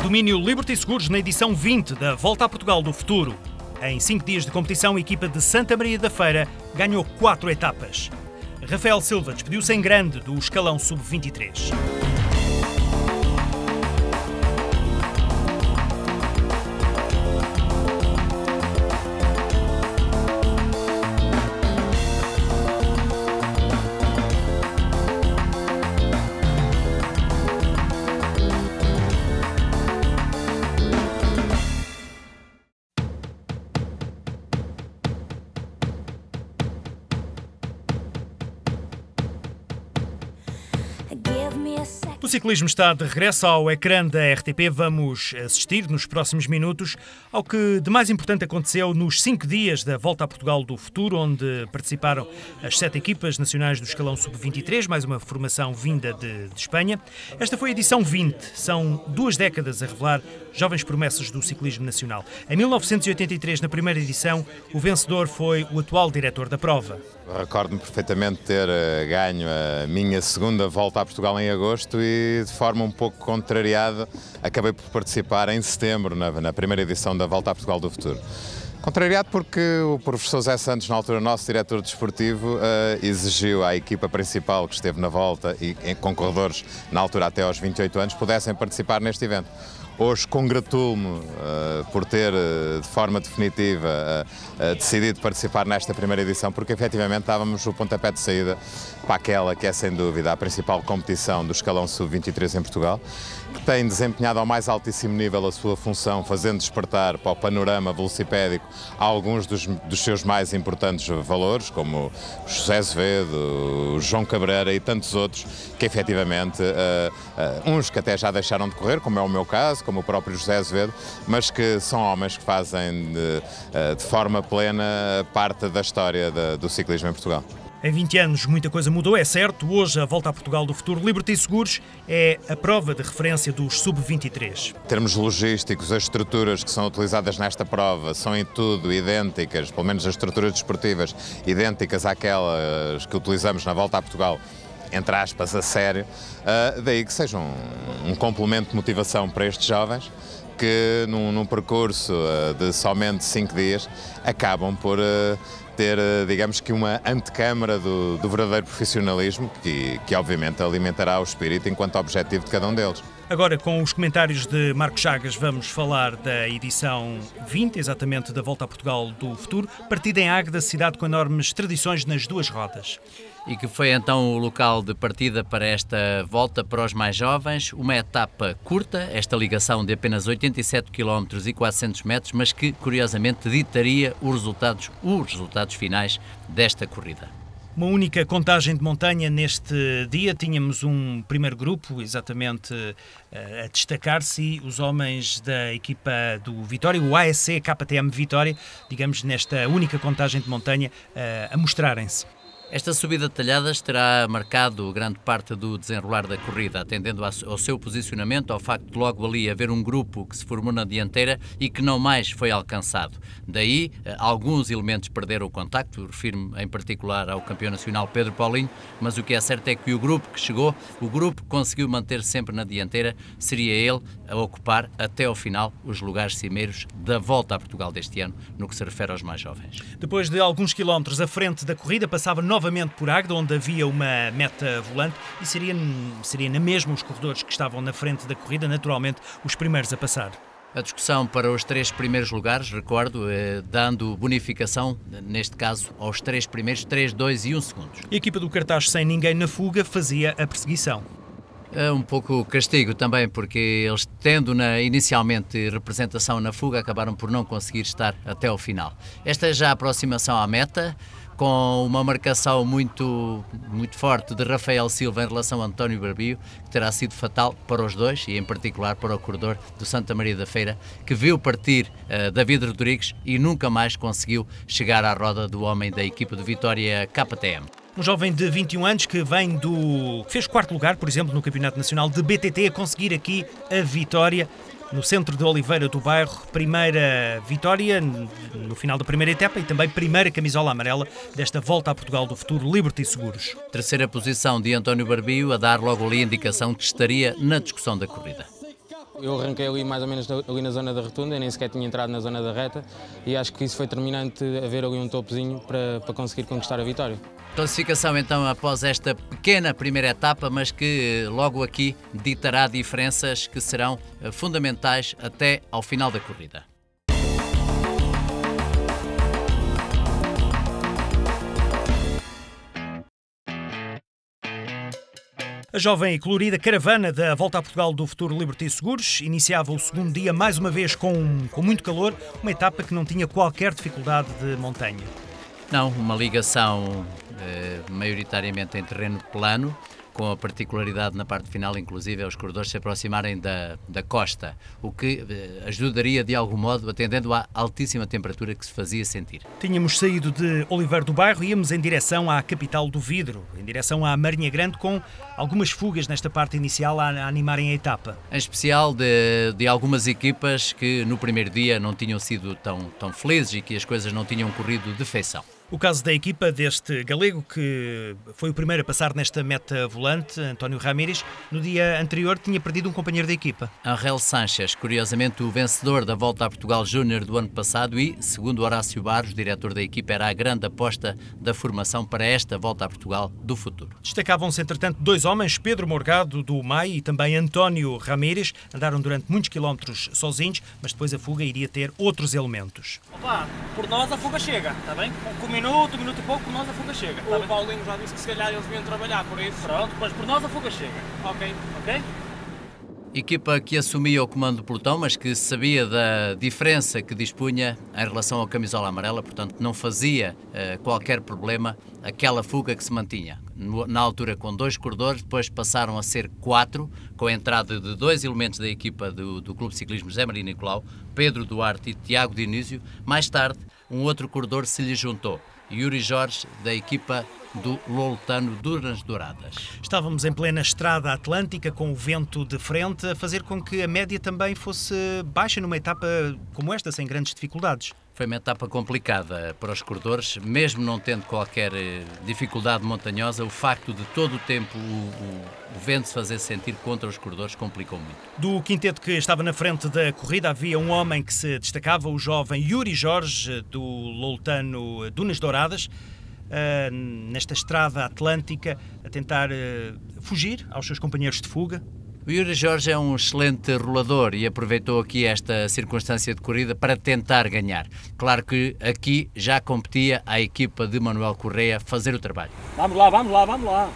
domínio Liberty Seguros na edição 20 da Volta a Portugal do Futuro. Em 5 dias de competição, a equipa de Santa Maria da Feira ganhou 4 etapas. Rafael Silva despediu-se em grande do escalão sub-23. O ciclismo está de regresso ao ecrã da RTP. Vamos assistir nos próximos minutos ao que de mais importante aconteceu nos 5 dias da Volta a Portugal do Futuro, onde participaram as 7 equipas nacionais do escalão sub-23, mais uma formação vinda de Espanha. Esta foi a edição 20. São 2 décadas a revelar jovens promessas do ciclismo nacional. Em 1983, na primeira edição, o vencedor foi o atual diretor da prova. Recordo-me perfeitamente ter ganho a minha segunda Volta a Portugal em agosto e, de forma um pouco contrariada, acabei por participar em setembro na primeira edição da Volta a Portugal do Futuro. Contrariado porque o professor Zé Santos, na altura nosso diretor desportivo, exigiu à equipa principal que esteve na volta e com corredores na altura até aos 28 anos pudessem participar neste evento. Hoje congratulo-me por ter, de forma definitiva, decidido participar nesta primeira edição, porque efetivamente estávamos no pontapé de saída para aquela que é, sem dúvida, a principal competição do escalão sub-23 em Portugal, que tem desempenhado ao mais altíssimo nível a sua função, fazendo despertar para o panorama velocipédico alguns dos seus mais importantes valores, como o José Azevedo, o João Cabreira e tantos outros, que efetivamente, uns que até já deixaram de correr, como é o meu caso, como o próprio José Azevedo, mas que são homens que fazem de forma plena parte da história do ciclismo em Portugal. Em 20 anos muita coisa mudou, é certo. Hoje a Volta a Portugal do Futuro Liberty Seguros é a prova de referência dos sub-23. Em termos logísticos, as estruturas que são utilizadas nesta prova são em tudo idênticas, pelo menos as estruturas desportivas, idênticas àquelas que utilizamos na Volta a Portugal, entre aspas, a sério. Daí que seja um complemento de motivação para estes jovens que num percurso de somente 5 dias acabam por ter, digamos que, uma antecâmara do verdadeiro profissionalismo que obviamente alimentará o espírito enquanto objetivo de cada um deles. Agora, com os comentários de Marcos Chagas, vamos falar da edição 20, exatamente da Volta a Portugal do Futuro, partida em Águeda, cidade com enormes tradições nas 2 rodas. E que foi então o local de partida para esta volta para os mais jovens, uma etapa curta, esta ligação de apenas 87 km e 400 metros, mas que curiosamente ditaria os resultados finais desta corrida. Uma única contagem de montanha neste dia. Tínhamos um primeiro grupo, exatamente a destacar-se, e os homens da equipa do Vitória, o ASC KTM Vitória, digamos, nesta única contagem de montanha, a mostrarem-se. Esta subida de talhadas terá marcado grande parte do desenrolar da corrida, atendendo ao seu posicionamento, ao facto de logo ali haver um grupo que se formou na dianteira e que não mais foi alcançado. Daí, alguns elementos perderam o contacto, refiro-me em particular ao campeão nacional Pedro Paulinho, mas o que é certo é que o grupo que chegou, o grupo que conseguiu manter sempre na dianteira, seria ele a ocupar até ao final os lugares cimeiros da Volta a Portugal deste ano, no que se refere aos mais jovens. Depois de alguns quilómetros à frente da corrida, passava novamente por Águeda, onde havia uma meta volante, e seria na mesma os corredores que estavam na frente da corrida, naturalmente os primeiros a passar. A discussão para os 3 primeiros lugares, recordo, dando bonificação, neste caso, aos 3 primeiros, 3, 2 e 1 segundos. A equipa do cartaz sem ninguém na fuga fazia a perseguição. É um pouco castigo também, porque eles, tendo inicialmente representação na fuga, acabaram por não conseguir estar até ao final. Esta é já a aproximação à meta, com uma marcação muito forte de Rafael Silva em relação a António Barbio, que terá sido fatal para os dois, e em particular para o corredor do Santa Maria da Feira, que viu partir David Rodrigues e nunca mais conseguiu chegar à roda do homem da equipa de Vitória KTM. Um jovem de 21 anos que fez 4º lugar, por exemplo, no Campeonato Nacional de BTT, a conseguir aqui a vitória no centro de Oliveira do Bairro. Primeira vitória no final da primeira etapa e também primeira camisola amarela desta Volta a Portugal do Futuro Liberty Seguros. Terceira posição de António Barbio, a dar logo ali a indicação que estaria na discussão da corrida. Eu arranquei ali mais ou menos ali na zona da rotunda, nem sequer tinha entrado na zona da reta e acho que isso foi determinante haver ali um topozinho para conseguir conquistar a vitória. Classificação então após esta pequena primeira etapa, mas que logo aqui ditará diferenças que serão fundamentais até ao final da corrida. A jovem e colorida caravana da Volta a Portugal do Futuro Liberty Seguros iniciava o segundo dia mais uma vez com muito calor, uma etapa que não tinha qualquer dificuldade de montanha. Não, uma ligação maioritariamente em terreno plano, com a particularidade na parte final, inclusive, os corredores se aproximarem da costa, o que ajudaria de algum modo, atendendo à altíssima temperatura que se fazia sentir. Tínhamos saído de Oliveira do Bairro e íamos em direção à capital do vidro, em direção à Marinha Grande, com algumas fugas nesta parte inicial a animarem a etapa. Em especial de algumas equipas que no primeiro dia não tinham sido tão felizes e que as coisas não tinham corrido de feição. O caso da equipa deste galego, que foi o primeiro a passar nesta meta volante, António Ramírez, no dia anterior tinha perdido um companheiro da equipa. Angel Sanches, curiosamente o vencedor da Volta a Portugal Júnior do ano passado e, segundo Horácio Barros, diretor da equipa, era a grande aposta da formação para esta Volta a Portugal do futuro. Destacavam-se, entretanto, dois homens, Pedro Morgado, do MAI, e também António Ramírez. Andaram durante muitos quilómetros sozinhos, mas depois a fuga iria ter outros elementos. Opa, por nós a fuga chega, está bem? Com um minuto e pouco, por nós a fuga chega. O Paulinho já disse que se calhar eles vinham trabalhar por isso. Pronto, mas por nós a fuga chega. Ok. Ok? Equipa que assumia o comando do pelotão, mas que sabia da diferença que dispunha em relação à camisola amarela, portanto não fazia qualquer problema aquela fuga que se mantinha. Na altura com 2 corredores, depois passaram a ser 4, com a entrada de 2 elementos da equipa do Clube de Ciclismo José Maria Nicolau, Pedro Duarte e Tiago Dionísio. Mais tarde, um outro corredor se lhe juntou, Yuri Jorge, da equipa do Loletano Dunas Douradas. Estávamos em plena estrada atlântica, com o vento de frente, a fazer com que a média também fosse baixa numa etapa como esta, sem grandes dificuldades. Foi uma etapa complicada para os corredores, mesmo não tendo qualquer dificuldade montanhosa, o facto de todo o tempo o vento se fazer sentir contra os corredores complicou muito. Do quinteto que estava na frente da corrida havia um homem que se destacava, o jovem Yuri Jorge, do Loletano Dunas Douradas, nesta estrada atlântica, a tentar fugir aos seus companheiros de fuga. O Yuri Jorge é um excelente rolador e aproveitou aqui esta circunstância de corrida para tentar ganhar. Claro que aqui já competia a equipa de Manuel Correia fazer o trabalho. Vamos lá.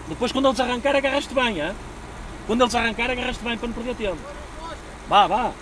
Depois quando eles arrancar, agarraste bem, hein? Quando eles arrancar, agarraste bem para não perder tempo. Vá.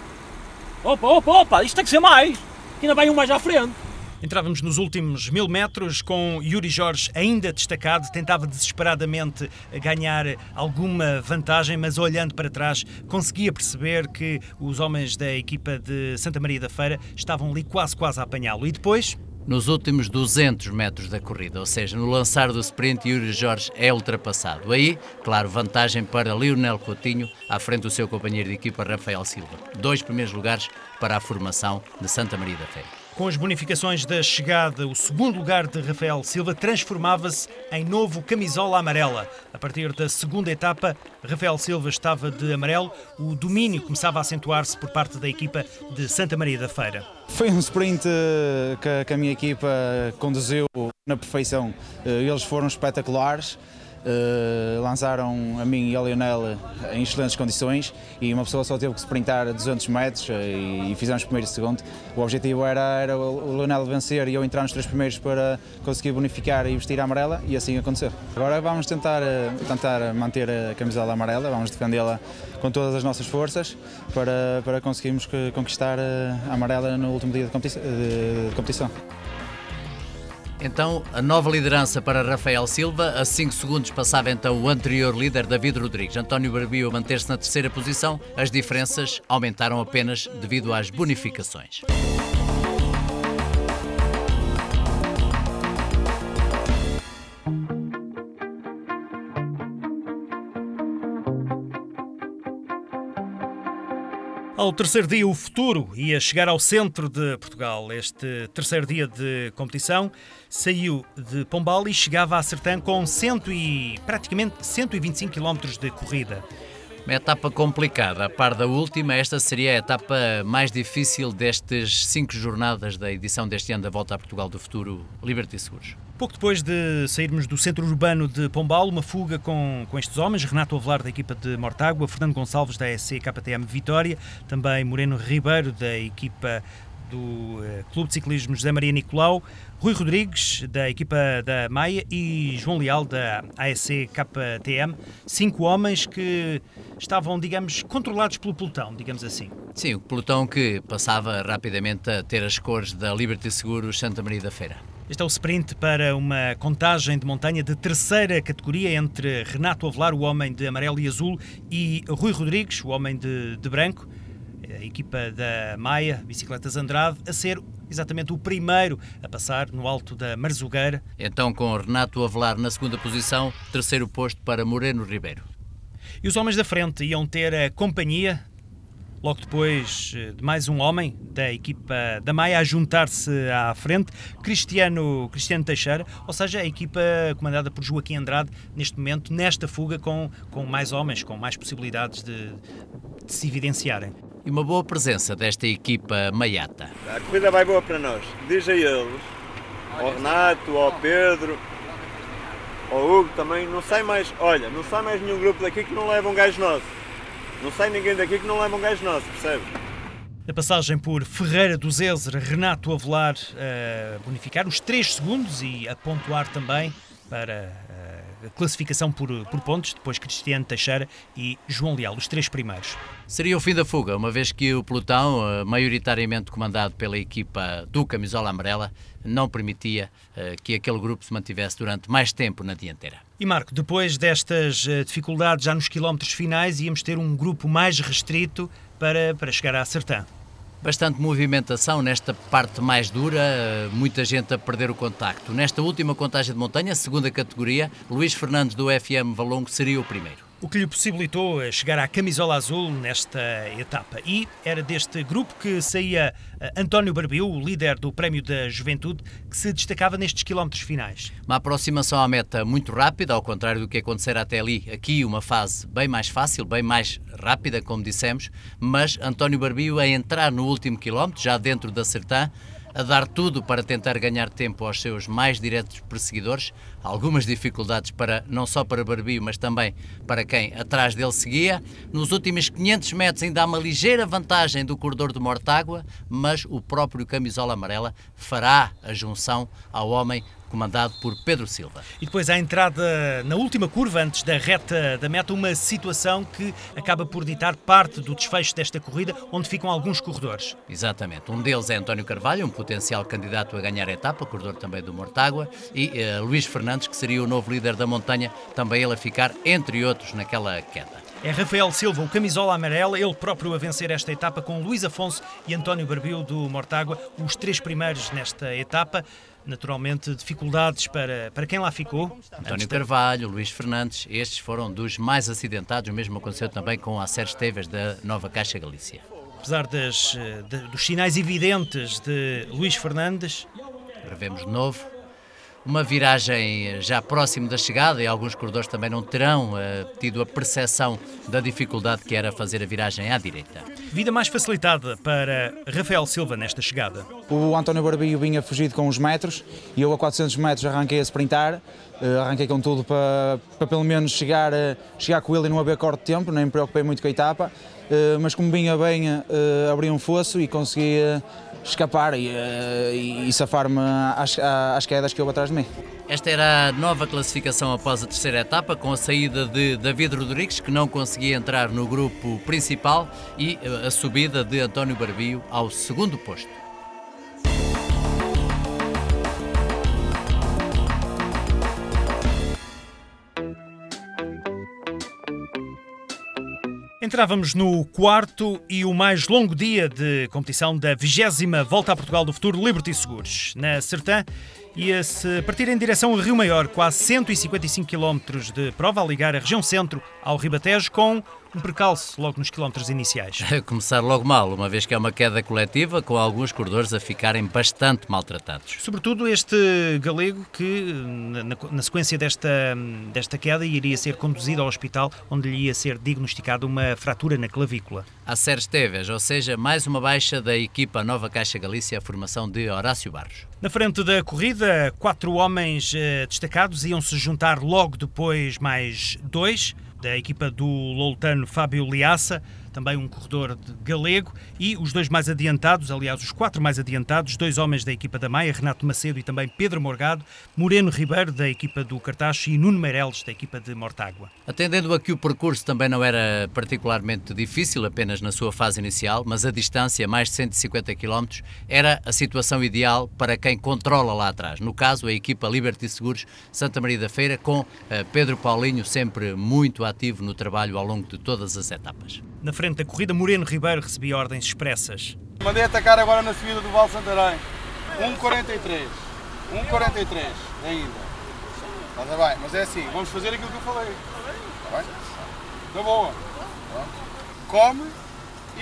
Opa, isto tem que ser mais. Que ainda vai um mais à frente. Entrávamos nos últimos 1000 metros com Yuri Jorge ainda destacado, tentava desesperadamente ganhar alguma vantagem, mas olhando para trás conseguia perceber que os homens da equipa de Santa Maria da Feira estavam ali quase a apanhá-lo. E depois? Nos últimos 200 metros da corrida, ou seja, no lançar do sprint, Yuri Jorge é ultrapassado. Aí, claro, vantagem para Lionel Coutinho, à frente do seu companheiro de equipa Rafael Silva. 2 primeiros lugares para a formação de Santa Maria da Feira. Com as bonificações da chegada, o segundo lugar de Rafael Silva transformava-se em novo camisola amarela. A partir da segunda etapa, Rafael Silva estava de amarelo, o domínio começava a acentuar-se por parte da equipa de Santa Maria da Feira. Foi um sprint que a minha equipa conduziu na perfeição. Eles foram espetaculares. Lançaram a mim e ao Lionel em excelentes condições e uma pessoa só teve que sprintar 200 metros e fizemos primeiro e segundo. O objetivo era o Lionel vencer e eu entrar nos 3 primeiros para conseguir bonificar e vestir a amarela e assim aconteceu. Agora vamos tentar manter a camisola amarela, vamos defendê-la com todas as nossas forças para conseguirmos conquistar a amarela no último dia de competição. Então, a nova liderança para Rafael Silva, a 5 segundos passava então o anterior líder David Rodrigues. António Barbio a manter-se na 3ª posição, as diferenças aumentaram apenas devido às bonificações. Ao terceiro dia, o futuro ia chegar ao centro de Portugal. Este terceiro dia de competição saiu de Pombal e chegava a Sertã com praticamente 125 km de corrida. Uma etapa complicada, a par da última, esta seria a etapa mais difícil destas 5 jornadas da edição deste ano da Volta a Portugal do Futuro Liberty Seguros. Pouco depois de sairmos do centro urbano de Pombal, uma fuga com estes homens, Renato Avelar da equipa de Mortágua, Fernando Gonçalves da ASC KTM Vitória, também Moreno Ribeiro da equipa do Clube de Ciclismo José Maria Nicolau, Rui Rodrigues da equipa da Maia e João Leal da ASC KTM, 5 homens que estavam, digamos, controlados pelo pelotão, digamos assim. Sim, o pelotão que passava rapidamente a ter as cores da Liberty Seguros Santa Maria da Feira. Este é o sprint para uma contagem de montanha de terceira categoria entre Renato Avelar, o homem de amarelo e azul, e Rui Rodrigues, o homem de branco, a equipa da Maia, Bicicletas Andrade, a ser exatamente o primeiro a passar no alto da Marzugueira. Então, com Renato Avelar na segunda posição, terceiro posto para Moreno Ribeiro. E os homens da frente iam ter a companhia, logo depois de mais um homem da equipa da Maia a juntar-se à frente, Cristiano Teixeira, ou seja, a equipa comandada por Joaquim Andrade, neste momento, nesta fuga, com mais homens, com mais possibilidades de se evidenciarem. E uma boa presença desta equipa maiata. A corrida vai boa para nós. Diz a eles, ao Renato, ao Pedro, ao Hugo também, não sai mais, olha, não sai mais nenhum grupo daqui que não leva um gajo nosso. Não sai ninguém daqui que não leva um gajo nosso, percebe? Na passagem por Ferreira do Zézer, Renato Avelar a bonificar os 3 segundos e a pontuar também para a classificação por pontos, depois Cristiano Teixeira e João Leal, os 3 primeiros. Seria o fim da fuga, uma vez que o pelotão, maioritariamente comandado pela equipa do Camisola Amarela, não permitia que aquele grupo se mantivesse durante mais tempo na dianteira. E Marco, depois destas dificuldades já nos quilómetros finais, íamos ter um grupo mais restrito para chegar à Sertã. Bastante movimentação nesta parte mais dura, muita gente a perder o contacto. Nesta última contagem de montanha, segunda categoria, Luís Fernandes do FM Valongo seria o primeiro. O que lhe possibilitou chegar à camisola azul nesta etapa. E era deste grupo que saía António Barbiu, o líder do Prémio da Juventude, que se destacava nestes quilómetros finais. Uma aproximação à meta muito rápida, ao contrário do que acontecera até ali. Aqui uma fase bem mais fácil, bem mais rápida, como dissemos, mas António Barbiu a entrar no último quilómetro, já dentro da Sertã, a dar tudo para tentar ganhar tempo aos seus mais diretos perseguidores, algumas dificuldades não só para Barbiu, mas também para quem atrás dele seguia. Nos últimos 500 metros ainda há uma ligeira vantagem do corredor de Mortágua, mas o próprio Camisola Amarela fará a junção ao homem comandado por Pedro Silva. E depois à entrada na última curva, antes da reta da meta, uma situação que acaba por ditar parte do desfecho desta corrida, onde ficam alguns corredores. Exatamente. Um deles é António Carvalho, um potencial candidato a ganhar a etapa, corredor também do Mortágua, e Luís Fernandes, que seria o novo líder da montanha, também ele a ficar, entre outros, naquela queda. É Rafael Silva, o Camisola Amarela, ele próprio a vencer esta etapa com Luís Afonso e António Barbiu do Mortágua, os 3 primeiros nesta etapa. Naturalmente, dificuldades para quem lá ficou. António Carvalho, Luís Fernandes, estes foram dos mais acidentados, o mesmo aconteceu também com a Sérgio Esteves da Nova Caixa Galícia. Apesar dos sinais evidentes de Luís Fernandes. Revemos de novo. Uma viragem já próximo da chegada e alguns corredores também não terão tido a percepção da dificuldade que era fazer a viragem à direita. Vida mais facilitada para Rafael Silva nesta chegada. O António Barbiu vinha fugido com os metros e eu a 400 metros arranquei a sprintar, arranquei com tudo para pelo menos chegar com ele e não haver corte de tempo, nem me preocupei muito com a etapa, mas como vinha bem, abri um fosso e consegui escapar e safar-me às quedas que houve atrás de mim. Esta era a nova classificação após a terceira etapa, com a saída de David Rodrigues, que não conseguia entrar no grupo principal, e a subida de António Barbiu ao segundo posto. Entrávamos no quarto e o mais longo dia de competição da 20ª Volta a Portugal do Futuro Liberty Seguros. Na Sertã ia-se partir em direção a Rio Maior, quase 155 km de prova a ligar a região centro ao Ribatejo, com um percalço logo nos quilómetros iniciais. Começar logo mal, uma vez que é uma queda coletiva, com alguns corredores a ficarem bastante maltratados. Sobretudo este galego que, na sequência desta queda, iria ser conduzido ao hospital, onde lhe ia ser diagnosticada uma fratura na clavícula. Acer Esteves, ou seja, mais uma baixa da equipa Nova Caixa Galícia, a formação de Horácio Barros. Na frente da corrida, 4 homens destacados iam-se juntar logo depois mais 2, da equipa do loutano Fábio Liassa, também um corredor galego, e os 2 mais adiantados, aliás, os 4 mais adiantados, 2 homens da equipa da Maia, Renato Macedo e também Pedro Morgado, Moreno Ribeiro, da equipa do Cartacho, e Nuno Meireles, da equipa de Mortágua. Atendendo a que o percurso também não era particularmente difícil, apenas na sua fase inicial, mas a distância, mais de 150 km, era a situação ideal para quem controla lá atrás. No caso, a equipa Liberty Seguros Santa Maria da Feira, com Pedro Paulinho sempre muito ativo no trabalho ao longo de todas as etapas. Na frente da corrida, Moreno Ribeiro recebia ordens expressas. Mandei atacar agora na subida do Val Santarém. 1,43. 1,43 ainda. Está bem, mas é assim, vamos fazer aquilo que eu falei. Está bem? Está boa. Come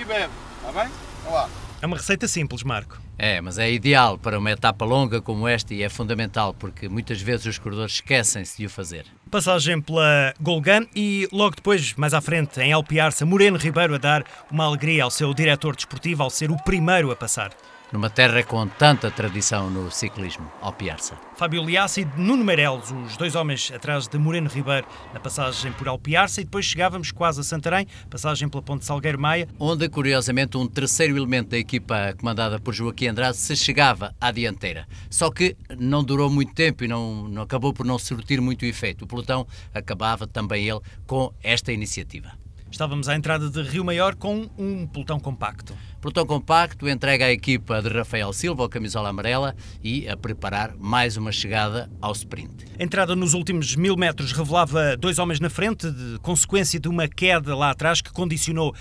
e bebe. Está bem? Então lá. É uma receita simples, Marco. É, mas é ideal para uma etapa longa como esta e é fundamental porque muitas vezes os corredores esquecem-se de o fazer. Passagem pela Golgan e logo depois, mais à frente, em Alpiarça, Moreno Ribeiro a dar uma alegria ao seu diretor desportivo ao ser o primeiro a passar. Numa terra com tanta tradição no ciclismo, Alpiarça. Fábio Liassa e Nuno Meireles, os 2 homens atrás de Moreno Ribeiro na passagem por Alpiarça, e depois chegávamos quase a Santarém, passagem pela Ponte Salgueiro Maia. Onde, curiosamente, um terceiro elemento da equipa comandada por Joaquim Andrade se chegava à dianteira. Só que não durou muito tempo e não acabou por não surtir muito efeito. O pelotão acabava também ele com esta iniciativa. Estávamos à entrada de Rio Maior com um pelotão compacto. Pelotão compacto entrega à equipa de Rafael Silva, o camisola amarela, e a preparar mais uma chegada ao sprint. A entrada nos últimos 1000 metros revelava 2 homens na frente, de consequência de uma queda lá atrás que condicionou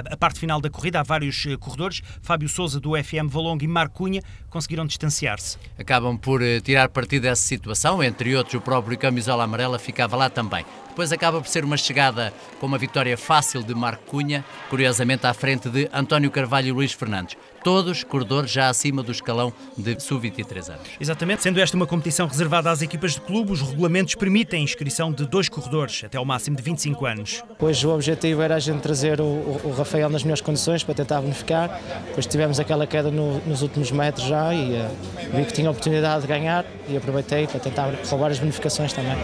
a parte final da corrida. Há vários corredores, Fábio Sousa do FM Valongo e Marco Cunha, conseguiram distanciar-se. Acabam por tirar partido dessa situação, entre outros o próprio camisola amarela ficava lá também. Depois acaba por ser uma chegada com uma vitória fácil de Marco Cunha, curiosamente à frente de António Carvalho e Luís Fernandes. Todos corredores já acima do escalão de sub-23 anos. Exatamente, sendo esta uma competição reservada às equipas de clube, os regulamentos permitem a inscrição de 2 corredores, até ao máximo de 25 anos. Hoje o objetivo era a gente trazer o Rafael nas melhores condições para tentar bonificar. Depois tivemos aquela queda nos últimos metros já e vi que tinha a oportunidade de ganhar e aproveitei para tentar roubar as bonificações também.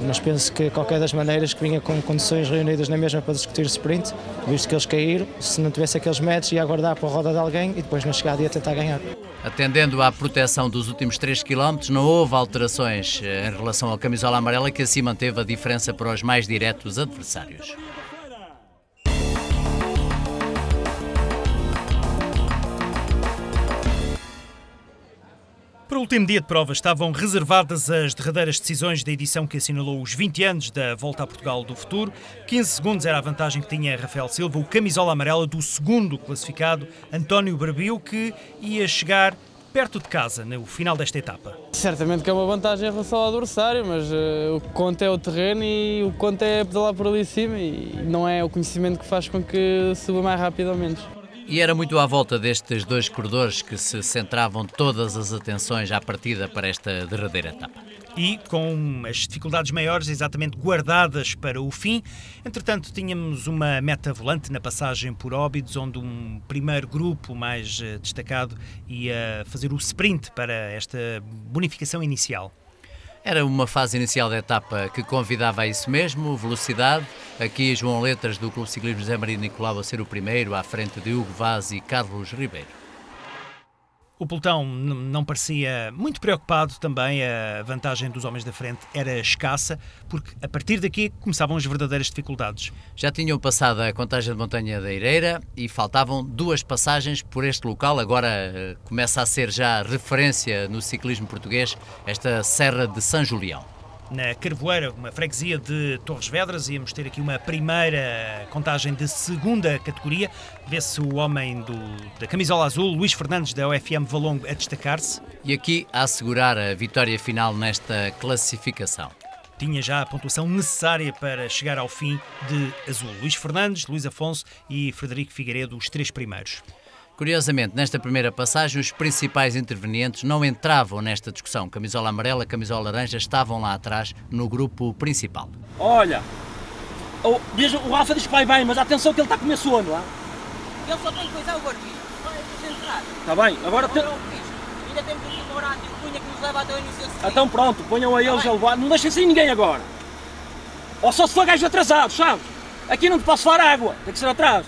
Mas penso que qualquer das maneiras que vinha com condições reunidas na mesma para discutir o sprint, visto que eles caíram, se não tivesse aqueles metros ia aguardar para a roda de alguém e depois na chegada ia tentar ganhar. Atendendo à proteção dos últimos 3 km, não houve alterações em relação ao camisola amarela, que assim manteve a diferença para os mais diretos adversários. Para o último dia de prova estavam reservadas as derradeiras decisões da edição que assinalou os 20 anos da Volta a Portugal do Futuro. 15 segundos era a vantagem que tinha Rafael Silva, o camisola amarela do segundo classificado, António Barbio, que ia chegar perto de casa no final desta etapa. Certamente que é uma vantagem em relação ao adversário, mas o que conta é o terreno e o que conta é pedalar por ali em cima e não é o conhecimento que faz com que suba mais rápido ou menos. E era muito à volta destes 2 corredores que se centravam todas as atenções à partida para esta derradeira etapa. E com as dificuldades maiores exatamente guardadas para o fim. Entretanto, tínhamos uma meta volante na passagem por Óbidos, onde um primeiro grupo mais destacado ia fazer o sprint para esta bonificação inicial. Era uma fase inicial da etapa que convidava a isso mesmo, velocidade. Aqui João Letras, do Clube Ciclismo José Maria Nicolau, a ser o primeiro, à frente de Hugo Vaz e Carlos Ribeiro. O pelotão não parecia muito preocupado também, a vantagem dos homens da frente era escassa, porque a partir daqui começavam as verdadeiras dificuldades. Já tinham passado a contagem de montanha da Eireira e faltavam 2 passagens por este local. Agora começa a ser já referência no ciclismo português esta Serra de São Julião. Na Carvoeira, uma freguesia de Torres Vedras, íamos ter aqui uma primeira contagem de segunda categoria. Vê-se o homem da camisola azul, Luís Fernandes, da OFM Valongo, a destacar-se. E aqui a assegurar a vitória final nesta classificação. tinha já a pontuação necessária para chegar ao fim de azul. Luís Fernandes, Luís Afonso e Frederico Figueiredo, os 3 primeiros. Curiosamente, nesta primeira passagem, os principais intervenientes não entravam nesta discussão. Camisola amarela, camisola laranja estavam lá atrás no grupo principal. Olha, o Rafa diz que vai bem, mas atenção que ele está a comer sono lá. Ele só tem que coisar o barbicho, vai concentrar. Está bem, agora... Ainda temos aqui o Morato e o Cunha que nos leva até o início da seguida. Então pronto, ponham a eles a levar, não deixem sair ninguém agora. Ou só se for gajos atrasados, sabes? Aqui não te posso levar água, tem que ser atrás.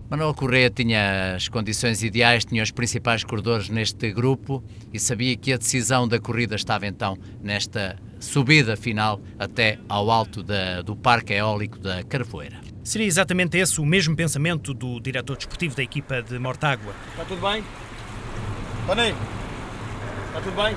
Manuel Correia tinha as condições ideais, tinha os principais corredores neste grupo e sabia que a decisão da corrida estava então nesta subida final até ao alto do Parque Eólico da Carvoeira. Seria exatamente esse o mesmo pensamento do diretor desportivo da equipa de Mortágua. Está tudo bem? Tony, está tudo bem?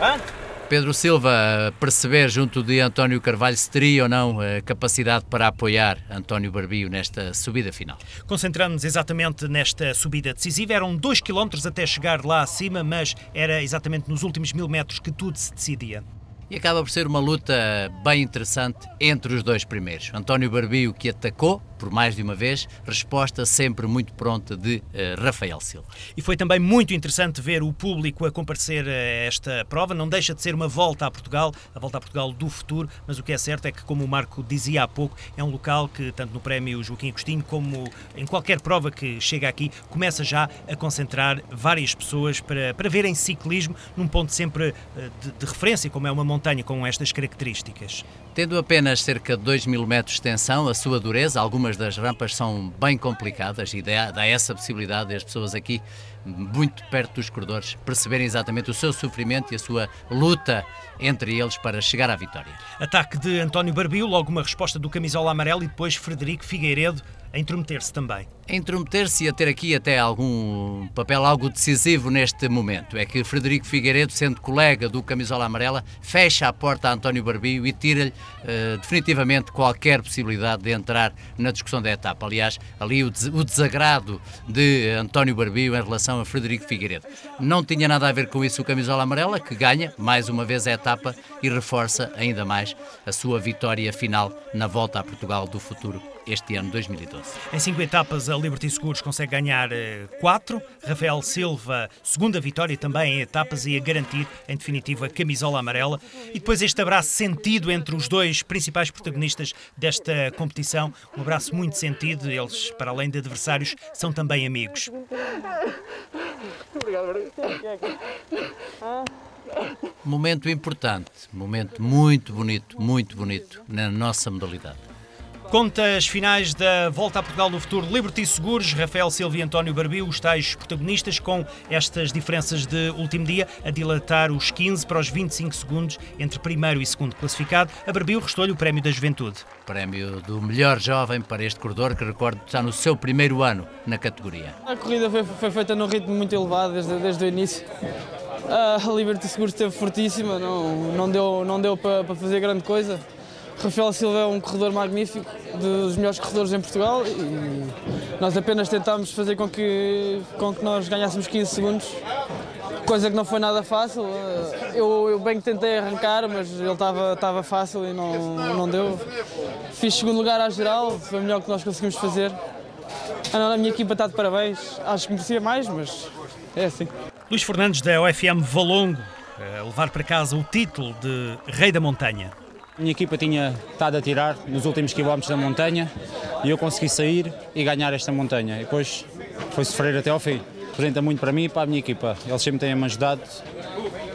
Hã? Pedro Silva, perceber junto de António Carvalho se teria ou não a capacidade para apoiar António Barbio nesta subida final. Concentrando-nos exatamente nesta subida decisiva, eram 2 km até chegar lá acima, mas era exatamente nos últimos 1000 metros que tudo se decidia. E acaba por ser uma luta bem interessante entre os 2 primeiros. António Barbio, que atacou por mais de uma vez, resposta sempre muito pronta de Rafael Silva. E foi também muito interessante ver o público a comparecer a esta prova. Não deixa de ser uma volta a Portugal, a volta a Portugal do futuro, mas o que é certo é que, como o Marco dizia há pouco, é um local que, tanto no prémio Joaquim Agostinho como em qualquer prova que chega aqui, começa já a concentrar várias pessoas para verem ciclismo num ponto sempre de referência, como é uma montanha com estas características. Tendo apenas cerca de 2000 metros de extensão, a sua dureza, algumas das rampas são bem complicadas e dá essa possibilidade das pessoas aqui, muito perto dos corredores, perceberem exatamente o seu sofrimento e a sua luta entre eles para chegar à vitória. Ataque de António Barbio, logo uma resposta do camisola amarelo e depois Frederico Figueiredo a intrometer-se também. A intrometer-se e a ter aqui até algum papel algo decisivo neste momento. É que Frederico Figueiredo, sendo colega do camisola amarela, fecha a porta a António Barbio e tira-lhe definitivamente qualquer possibilidade de entrar na discussão da etapa. Aliás, ali o desagrado de António Barbio em relação a Frederico Figueiredo. Não tinha nada a ver com isso o camisola amarela, que ganha mais uma vez a etapa e reforça ainda mais a sua vitória final na Volta a Portugal do futuro este ano 2012. Em 5 etapas a Liberty Seguros consegue ganhar 4. Rafael Silva, segunda vitória também em etapas e a garantir em definitiva a camisola amarela. E depois este abraço sentido entre os 2 principais protagonistas desta competição, um abraço muito sentido, eles para além de adversários são também amigos. Momento importante, momento muito bonito na nossa modalidade. Contas finais da Volta a Portugal do Futuro, Liberty Seguros, Rafael Silva e António Barbio, os tais protagonistas, com estas diferenças de último dia, a dilatar os 15 para os 25 segundos entre primeiro e segundo classificado. A Barbio restou-lhe o Prémio da Juventude. Prémio do melhor jovem para este corredor, que recordo está no seu primeiro ano na categoria. A corrida foi feita num ritmo muito elevado desde o início. A Liberty Seguros esteve fortíssima, não deu para fazer grande coisa. Rafael Silva é um corredor magnífico, dos melhores corredores em Portugal, e nós apenas tentámos fazer com que nós ganhássemos 15 segundos, coisa que não foi nada fácil. Eu bem que tentei arrancar, mas ele estava fácil e não deu. Fiz segundo lugar à geral, foi o melhor que nós conseguimos fazer. A minha equipa está de parabéns, acho que merecia mais, mas é assim. Luís Fernandes, da OFM Valongo, a levar para casa o título de Rei da Montanha. A minha equipa tinha estado a tirar nos últimos quilómetros da montanha e eu consegui sair e ganhar esta montanha. E depois foi sofrer até ao fim. Representa muito para mim e para a minha equipa. Eles sempre têm-me ajudado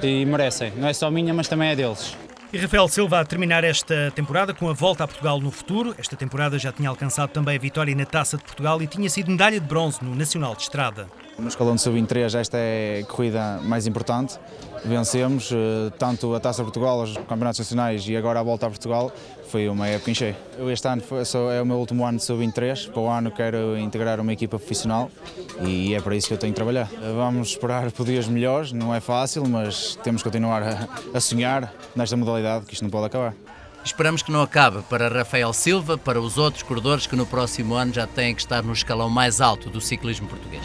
e merecem. Não é só minha, mas também é deles. E Rafael Silva a terminar esta temporada com a Volta a Portugal no futuro. Esta temporada já tinha alcançado também a vitória na Taça de Portugal e tinha sido medalha de bronze no Nacional de Estrada. No escalão de sub-23 esta é a corrida mais importante. Vencemos tanto a Taça de Portugal, os campeonatos nacionais e agora a Volta a Portugal. Foi uma época em cheio. Este ano é o meu último ano de sub-23. Para o ano quero integrar uma equipa profissional e é para isso que eu tenho que trabalhar. Vamos esperar por dias melhores, não é fácil, mas temos que continuar a sonhar nesta modalidade, que isto não pode acabar. Esperamos que não acabe para Rafael Silva, para os outros corredores que no próximo ano já têm que estar no escalão mais alto do ciclismo português.